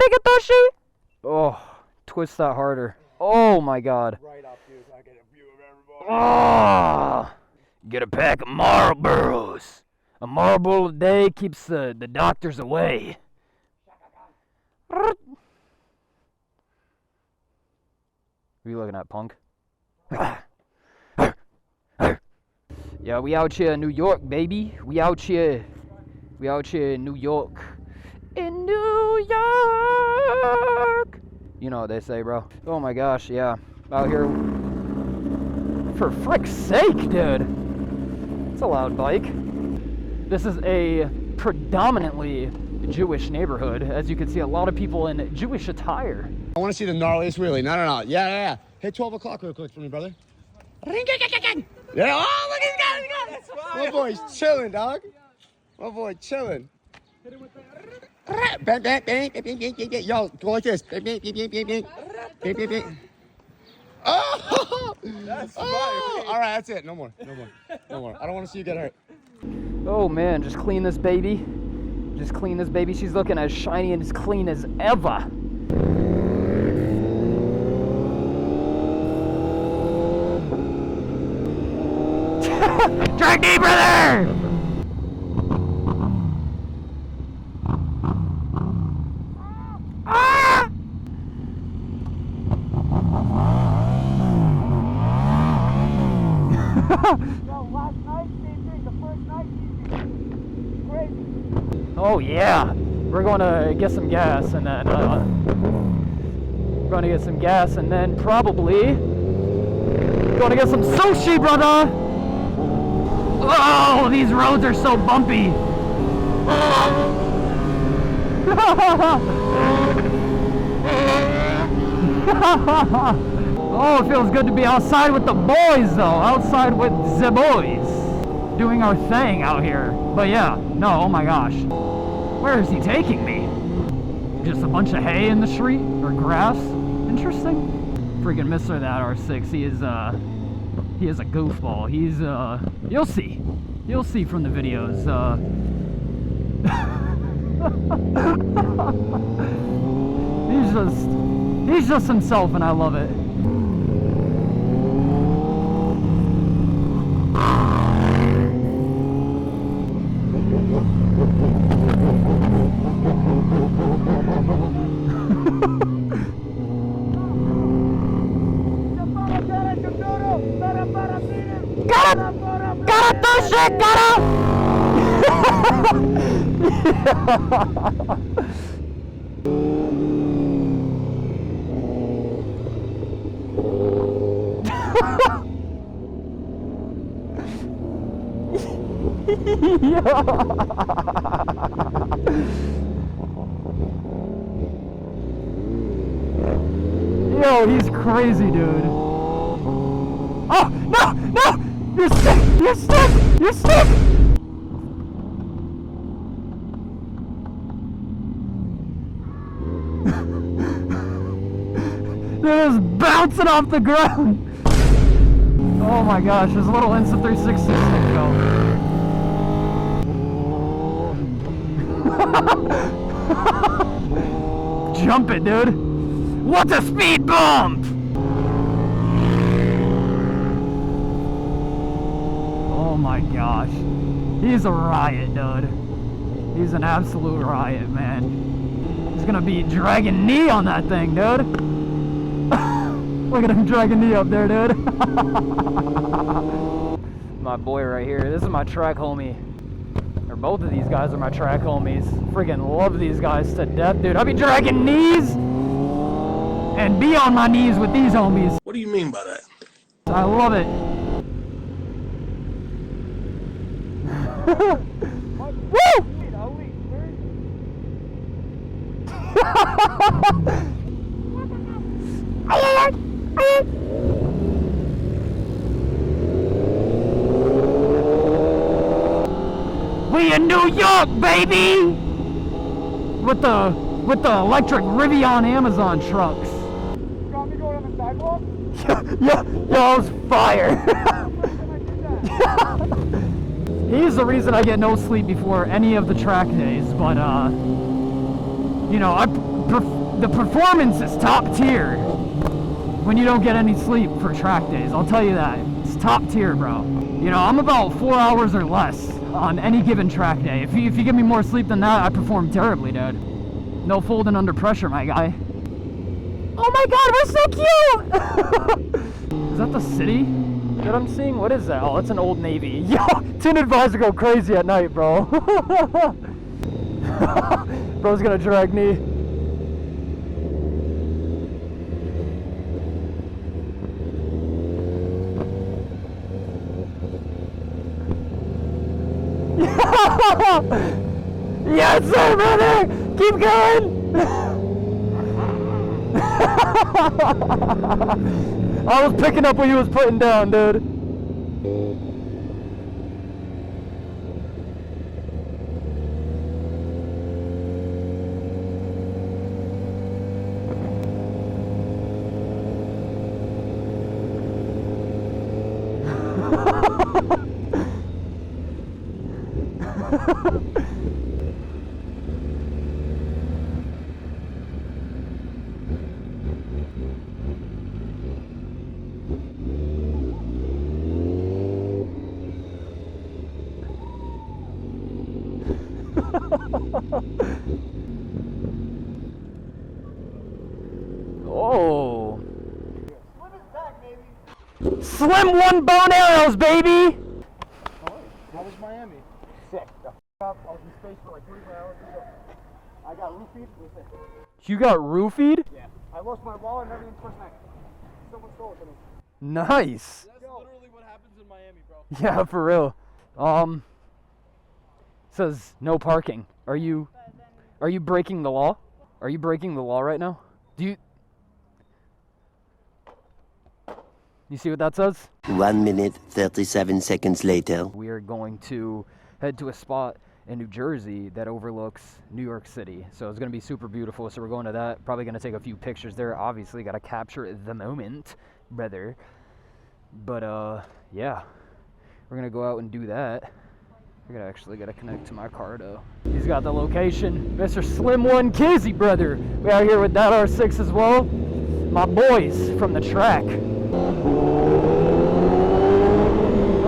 take it, Toshi? Oh, twist that harder. Oh my god. Right up here so I get a view of everybody. Oh, get a pack of Marlboros. A Marlboro a day keeps the doctors away. What are you looking at, punk? Yeah, we out here in New York, baby. We out here in New York. In New York! You know what they say, bro. Oh my gosh, yeah. Out here. For frick's sake, dude. It's a loud bike. This is a predominantly Jewish neighborhood. As you can see, a lot of people in Jewish attire. I want to see the gnarliest wheelie. No. Yeah. Hit 12 o'clock real quick for me, brother. Yeah, oh, look at this guy. My boy's chilling, dog. My boy chilling. Yo, go like this. Oh! That's fire. All right, that's it. No more. I don't want to see you get hurt. Oh man, just clean this baby. Just clean this baby. She's looking as shiny and as clean as ever. Drag deep, brother! Ah! Last night, same thing. The first night, crazy. Oh yeah, we're going to get some gas and then probably going to get some sushi, brother. Oh, these roads are so bumpy. Oh, it feels good to be outside with the boys, though. Outside with the boys. Doing our thing out here. But yeah, no, oh my gosh. Where is he taking me? Just a bunch of hay in the street? Or grass? Interesting. Freaking Mr. That R6, he is a goofball. He's, You'll see from the videos, he's just himself, and I love it. Got him! Yo, he's crazy, dude. Oh, no! You're stuck! They're just bouncing off the ground. Oh my gosh, there's a little Insta360 stick go. Jump it, dude. What's a speed bump? Oh my gosh. He's a riot, dude. He's an absolute riot, man. He's gonna be dragging knee on that thing, dude. Look at him dragging knee up there, dude. My boy right here. This is my track homie. Or both of these guys are my track homies. Friggin' love these guys to death, dude. I'll be dragging knees and be on my knees with these homies. What do you mean by that? I love it. Woo! We in New York, baby! With the electric Rivian Amazon trucks. You got me going on the sidewalk? Yeah, that was fire. He's the reason I get no sleep before any of the track days, but you know, the performance is top tier when you don't get any sleep for track days. I'll tell you that. It's top tier, bro. You know, I'm about 4 hours or less on any given track day. If you give me more sleep than that, I perform terribly, dude. No folding under pressure, my guy. Oh my god, we're so cute! Is that the city that I'm seeing? What is that? Oh, it's an Old Navy. Yo, tinted visor go crazy at night, bro. Bro's gonna drag me. Yes, sir, brother! Keep going! I was picking up what he was putting down, dude. Oh. Slim one bone arrows, baby! How was Miami? Sick. The up. I was in space for like 24 hours. I got roofied. It was sick. You got roofied? Yeah. I lost my wallet and everything first night. Someone stole it from me. Nice. That's literally what happens in Miami, bro. Yeah, for real. Says no parking. Are you breaking the law? Are you breaking the law right now? Do you see what that says? 1 minute, 37 seconds later. We are going to head to a spot in New Jersey that overlooks New York City. So it's going to be super beautiful. So we're going to that. Probably going to take a few pictures there. Obviously, got to capture the moment, brother. But, yeah. We're going to go out and do that. I gotta connect to my car, though. He's got the location. Mr. Slim One Kizzy, brother. We out here with that R6 as well. My boys from the track.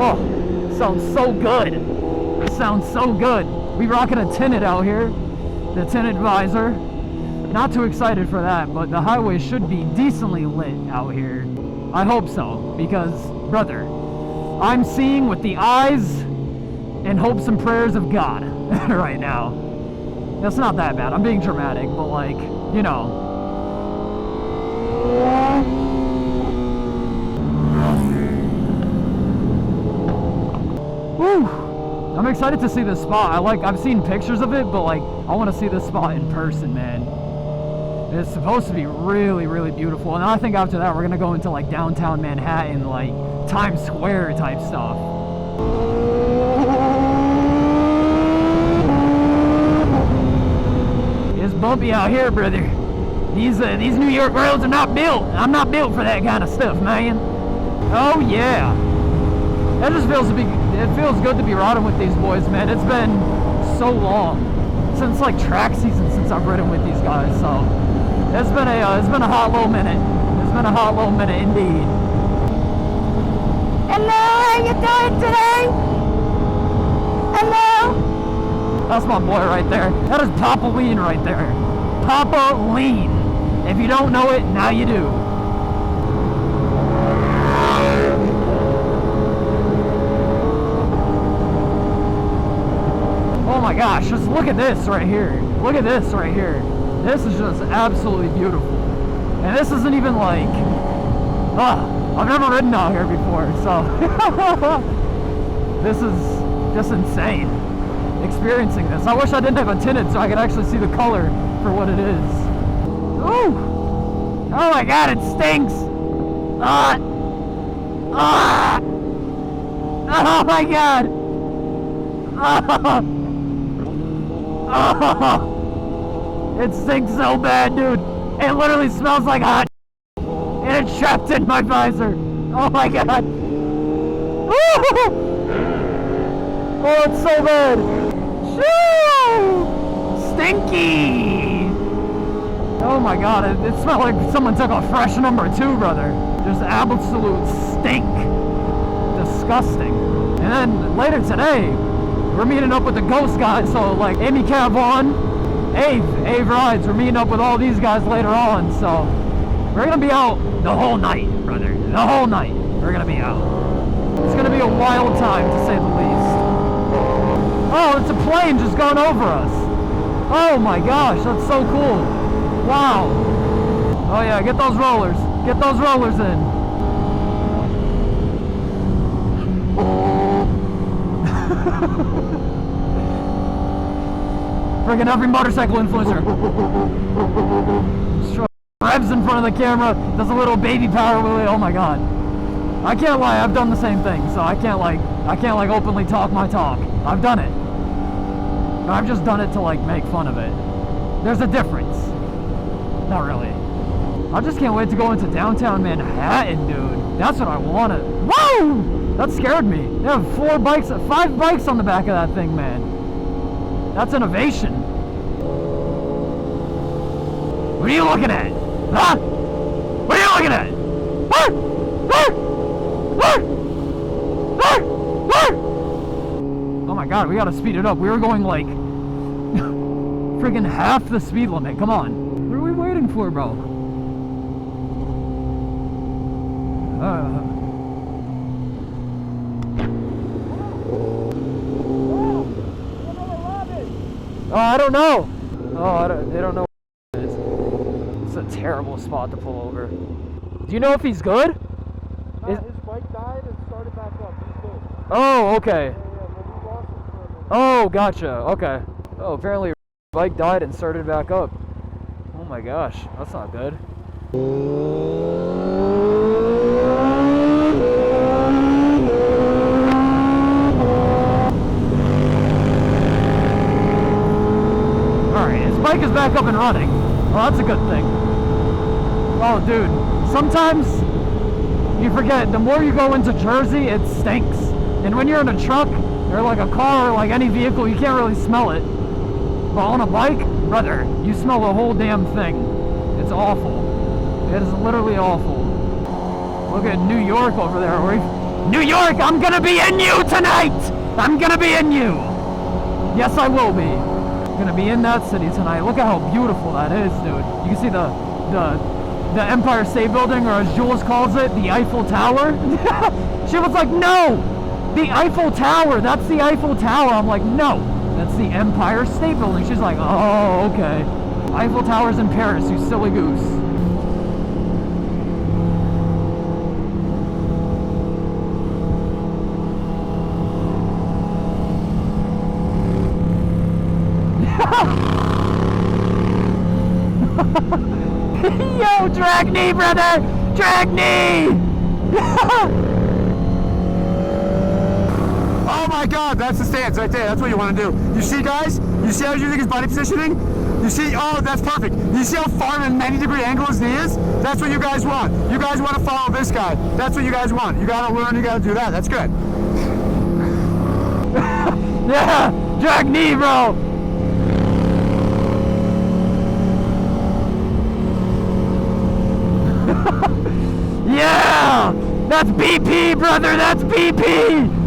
Oh, sounds so good. Sounds so good. We rocking a tinted out here. The tinted visor. Not too excited for that, but the highway should be decently lit out here. I hope so, because, brother, I'm seeing with the eyes and hopes and prayers of God right now. That's not that bad. I'm being dramatic, but like, you know. Woo! I'm excited to see this spot. I've seen pictures of it, but like, I want to see this spot in person, man. It's supposed to be really, really beautiful. And I think after that, we're gonna go into like downtown Manhattan, like Times Square type stuff. It's bumpy out here, brother. These New York roads are not built. I'm not built for that kind of stuff, man. Oh yeah. It feels good to be riding with these boys, man. It's been so long since like track season since I've ridden with these guys. So it's been a hot little minute. It's been a hot little minute indeed. Hello, how you doing today? Hello. That's my boy right there. That is Papa Lean right there. Papa Lean. If you don't know it, now you do. Oh my gosh, just look at this right here. Look at this right here. This is just absolutely beautiful. And this isn't even like, I've never ridden out here before, so. This is just insane. Experiencing this. I wish I didn't have a tinted so I could actually see the color for what it is. Ooh! Oh my god, it stinks! Oh my god! It stinks so bad, dude. It literally smells like hot and it's trapped in my visor. Oh my god. Oh, it's so bad. Shoo! Stinky! Oh my god, it smelled like someone took a fresh number 2, brother. Just absolute stink. Disgusting. And then later today, we're meeting up with the Ghost guys, so like Amy Cavon, Ave Rides, we're meeting up with all these guys later on, so we're gonna be out the whole night, brother. The whole night, we're gonna be out. It's gonna be a wild time, to say the least. Oh, it's a plane just going over us. Oh my gosh, that's so cool. Wow. Oh yeah, get those rollers. Get those rollers in. Friggin' every motorcycle influencer. Revs in front of the camera, does a little baby power wheelie. Oh my god. I can't lie, I've done the same thing, so I can't like openly talk my talk. I've done it. I've just done it to like make fun of it. There's a difference. Not really. I just can't wait to go into downtown Manhattan, dude. That's what I wanted. Whoa! That scared me. They have 5 bikes on the back of that thing, man. That's innovation. What are you looking at? Huh? What are you looking at? Oh my god, we gotta speed it up. We were going like friggin' half the speed limit. Come on. What are we waiting for, bro? Oh, I don't know. Oh, they don't know what it is. It's a terrible spot to pull over. Do you know if he's good? His bike died and started back up. He's good. Oh, okay. Yeah, but we lost him for a minute. Oh, gotcha. Okay. Oh, apparently bike died and started back up. Oh my gosh, that's not good. Alright, his bike is back up and running. Well, that's a good thing. Oh, dude, sometimes you forget, the more you go into Jersey, it stinks. And when you're in a truck, or like a car, or like any vehicle, you can't really smell it. But on a bike, brother, you smell the whole damn thing. It's awful. It is literally awful. Look at New York over there. New York, I'm gonna be in you tonight! I'm gonna be in you! Yes, I will be. I'm gonna be in that city tonight. Look at how beautiful that is, dude. You can see the Empire State Building, or as Jules calls it, the Eiffel Tower. She was like, no! The Eiffel Tower! That's the Eiffel Tower! I'm like, no! That's the Empire State Building. She's like, oh, okay. Eiffel Tower's in Paris, you silly goose. Yo, drag knee, brother! Drag knee! Oh my god, that's the stance right there. That's what you want to do. You see, guys? You see how you're using his body positioning? You see? Oh, that's perfect. You see how far in a 90-degree angle his knee is? That's what you guys want. You guys want to follow this guy. That's what you guys want. You gotta learn, you gotta do that. That's good. Yeah! Drag knee, bro! Yeah! That's BP, brother! That's BP!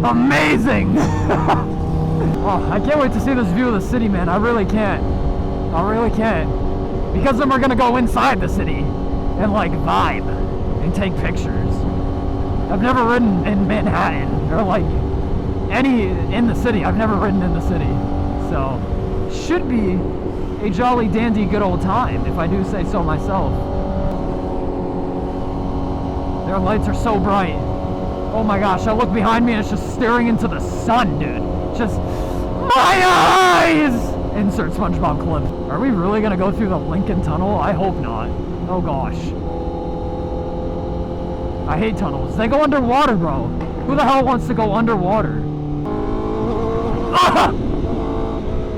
Amazing! Oh, I can't wait to see this view of the city, man. I really can't. I really can't. Because then we're gonna go inside the city and like vibe and take pictures. I've never ridden in Manhattan or like any in the city. I've never ridden in the city. So, should be a jolly dandy good old time, if I do say so myself. Their lights are so bright. Oh my gosh, I look behind me and it's just staring into the sun, dude. Just, my eyes! Insert SpongeBob clip. Are we really gonna go through the Lincoln Tunnel? I hope not. Oh gosh. I hate tunnels. They go underwater, bro. Who the hell wants to go underwater? Ah!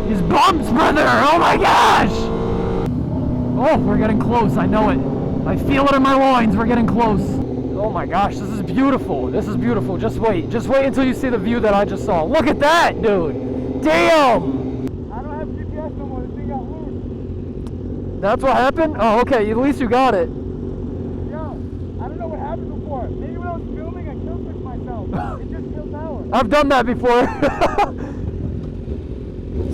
These bumps, brother! Oh my gosh! Oh, we're getting close. I know it. I feel it in my loins. We're getting close. Oh my gosh, this is beautiful. This is beautiful. Just wait until you see the view that I just saw. Look at that, dude. Damn! I don't have GPS no more. This thing got loose. That's what happened? Oh, okay. At least you got it. Yo, I don't know what happened before. Maybe when I was filming, I kill switched myself. It just feels power. I've done that before.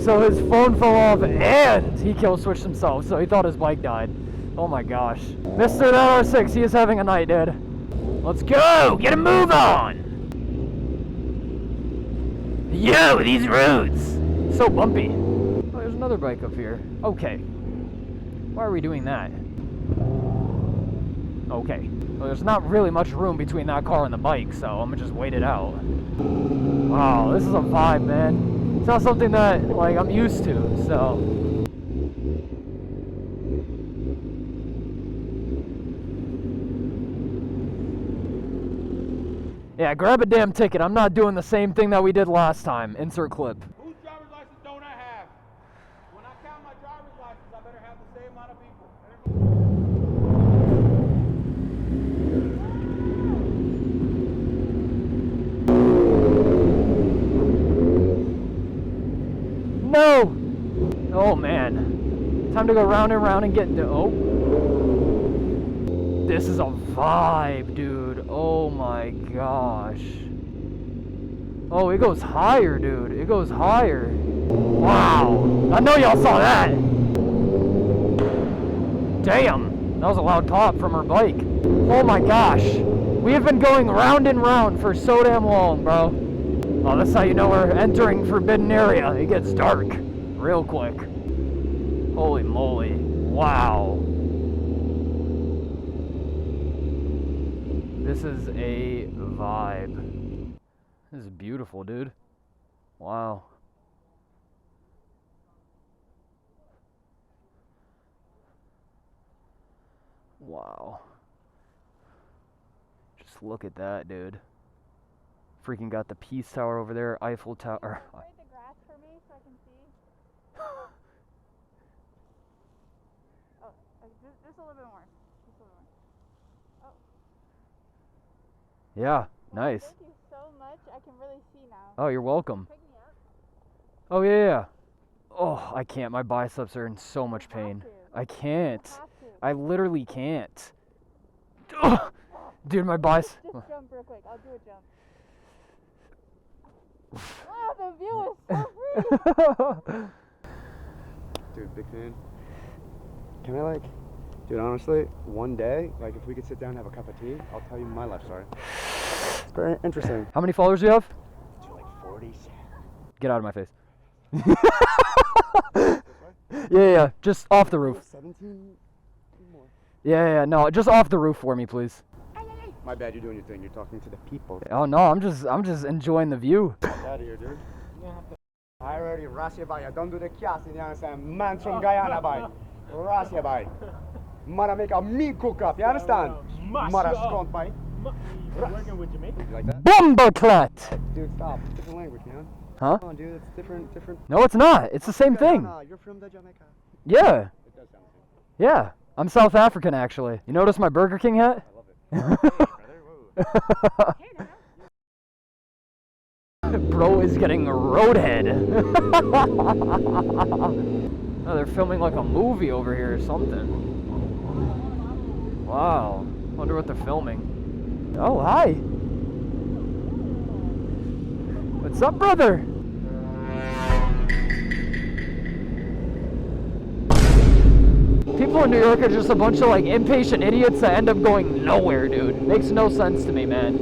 So his phone fell off and he kill switched himself, so he thought his bike died. Oh my gosh. Mr. R6, he is having a night, dude. Let's go! Get a move on! Yo, these roads! So bumpy. Oh, there's another bike up here. Okay. Why are we doing that? Okay. Well, there's not really much room between that car and the bike, so I'm gonna just wait it out. Wow, this is a vibe, man. It's not something that, like, I'm used to, so... Yeah, grab a damn ticket. I'm not doing the same thing that we did last time. Insert clip. Whose driver's license don't I have? When I count my driver's license, I better have the same amount of people. No! Oh, man. Time to go round and round and get... Oh. This is a vibe, dude. Oh, my gosh. Oh, it goes higher, dude. It goes higher. Wow. I know y'all saw that. Damn. That was a loud pop from her bike. Oh, my gosh. We have been going round and round for so damn long, bro. Oh, that's how you know we're entering forbidden area. It gets dark real quick. Holy moly. Wow. This is a vibe. This is beautiful, dude. Wow. Wow. Just look at that, dude. Freaking got the Peace Tower over there, Eiffel Tower. Separate the grass for me so I can see. Oh, just a little bit more. Just a little more. Oh. Yeah, nice. Thank you so much. I can really see now. Oh, you're welcome. Pick me up. Oh, yeah. Oh, I can't. My biceps are in so much You have pain. to. I can't. You have to. I literally can't. Ugh. Dude, my biceps. Just jump real quick. I'll do a jump. Wow, the view is so free. Dude, big fan. Can I, like, dude, honestly, one day, like, if we could sit down and have a cup of tea, I'll tell you my life story. It's very interesting. How many followers do you have? Dude, like 40. Get out of my face. Yeah, just off the roof. 17 more. Yeah, no, just off the roof for me, please. My bad, you're doing your thing. You're talking to the people. Oh no, I'm just enjoying the view. Get out of here, dude. I already Russia by. Don't do the kias in the understand. Man from Guyana by. Russia by. Mara make a meat cook up. You understand? Mara skont by. Working with Jamaica. You like that? Bombaclat! Dude, stop. It's different language, man. Huh? Come on, dude. It's different. No, it's not. It's the same thing. Guyana, you're from the Jamaica. Yeah. It does sound the same. Yeah. I'm South African, actually. You notice my Burger King hat? I love it. Bro is getting roadhead. Oh, they're filming like a movie over here or something. Wow. Wonder what they're filming. Oh, hi. What's up, brother? People in New York are just a bunch of like impatient idiots that end up going nowhere, dude. Makes no sense to me, man.